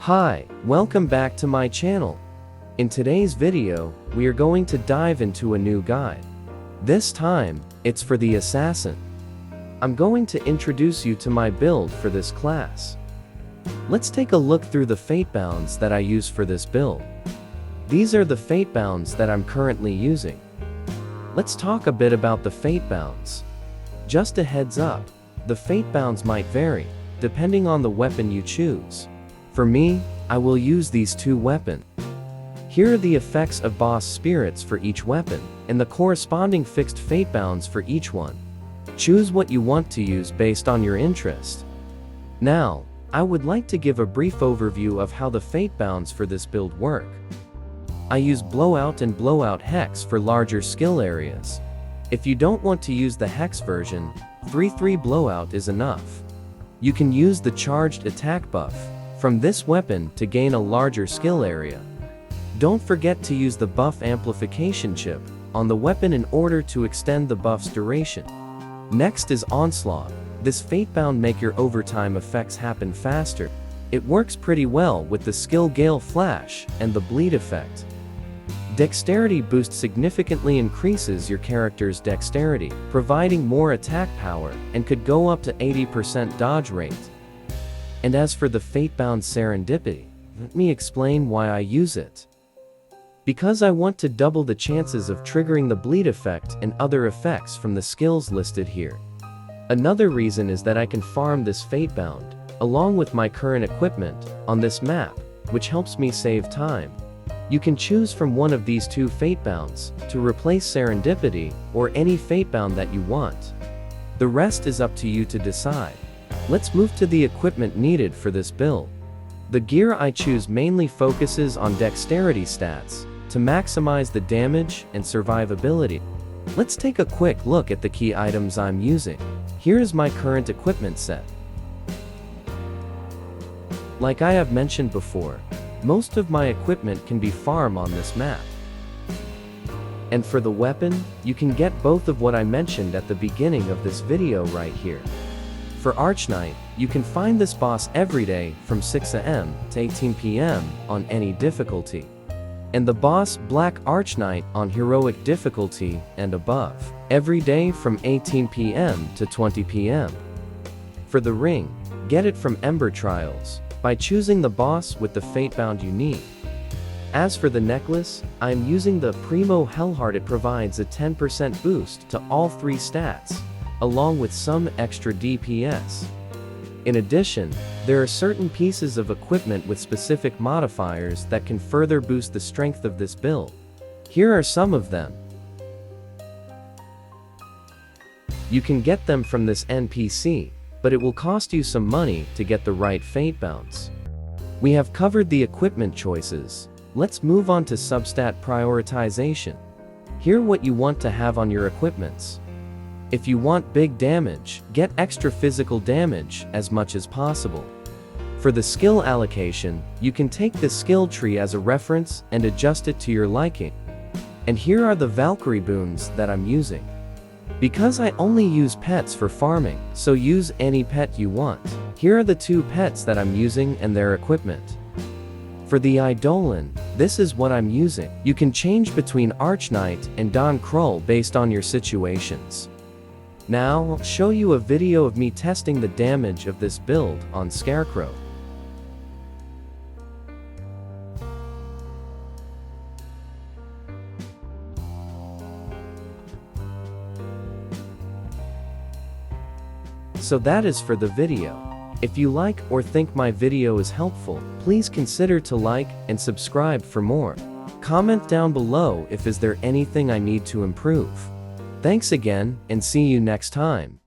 Hi, welcome back to my channel. In today's video, we are going to dive into a new guide. This time, it's for the assassin. I'm going to introduce you to my build for this class. Let's take a look through the fate bounds that I use for this build. These are the fate bounds that I'm currently using. Let's talk a bit about the fate bounds. Just a heads up, the fate bounds might vary, depending on the weapon you choose. For me, I will use these two weapons. Here are the effects of boss spirits for each weapon, and the corresponding fixed fate bounds for each one. Choose what you want to use based on your interest. Now, I would like to give a brief overview of how the fate bounds for this build work. I use blowout and blowout hex for larger skill areas. If you don't want to use the hex version, 3/3 blowout is enough. You can use the charged attack buff from this weapon to gain a larger skill area. Don't forget to use the buff amplification chip on the weapon in order to extend the buff's duration. Next is onslaught. This fate bound makes your overtime effects happen faster. It works pretty well with the skill gale flash and the bleed effect. Dexterity boost significantly increases your character's dexterity, providing more attack power, and could go up to 80% dodge rate. And as for the fate-bound serendipity, let me explain why I use it. Because I want to double the chances of triggering the bleed effect and other effects from the skills listed here. Another reason is that I can farm this fate-bound, along with my current equipment, on this map, which helps me save time. You can choose from one of these two fate-bounds to replace serendipity or any fate-bound that you want. The rest is up to you to decide. Let's move to the equipment needed for this build. The gear I choose mainly focuses on dexterity stats to maximize the damage and survivability. Let's take a quick look at the key items I'm using. Here is my current equipment set. Like I have mentioned before, most of my equipment can be farmed on this map. And for the weapon, you can get both of what I mentioned at the beginning of this video right here. For Archknight, you can find this boss every day from 6 AM to 18 PM on any difficulty. And the boss Black Archknight on heroic difficulty and above, every day from 18 PM to 20 PM. For the ring, get it from Ember Trials, by choosing the boss with the fate bound you need. As for the necklace, I am using the Primo Hellheart. It provides a 10% boost to all three stats, along with some extra DPS. In addition, there are certain pieces of equipment with specific modifiers that can further boost the strength of this build. Here are some of them. You can get them from this NPC, but it will cost you some money to get the right fate bounds. We have covered the equipment choices. Let's move on to substat prioritization. Here what you want to have on your equipments. If you want big damage, get extra physical damage as much as possible. For the skill allocation, you can take the skill tree as a reference and adjust it to your liking. And here are the Valkyrie boons that I'm using. Because I only use pets for farming, so use any pet you want. Here are the two pets that I'm using and their equipment. For the Eidolon, this is what I'm using. You can change between Archknight and Don Krull based on your situations. Now, I'll show you a video of me testing the damage of this build on Scarecrow. So that is for the video. If you like or think my video is helpful, please consider to like and subscribe for more. Comment down below if is there anything I need to improve. Thanks again, and see you next time.